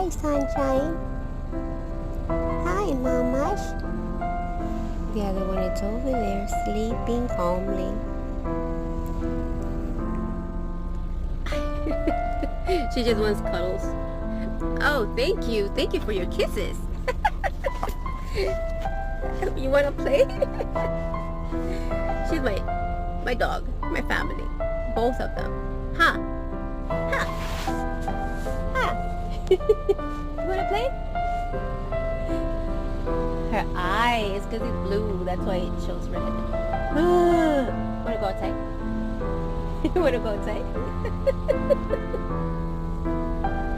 Hi, Sunshine. Hi, Mamash. The other one is over there, sleeping calmly. She just wants cuddles. Oh, thank you. Thank you for your kisses. You want to play? She's my dog, my family. Both of them. Huh? Huh? Huh? You want to play? Her eyes, because it's blue. That's why it shows red. Want to go outside? You want to go outside?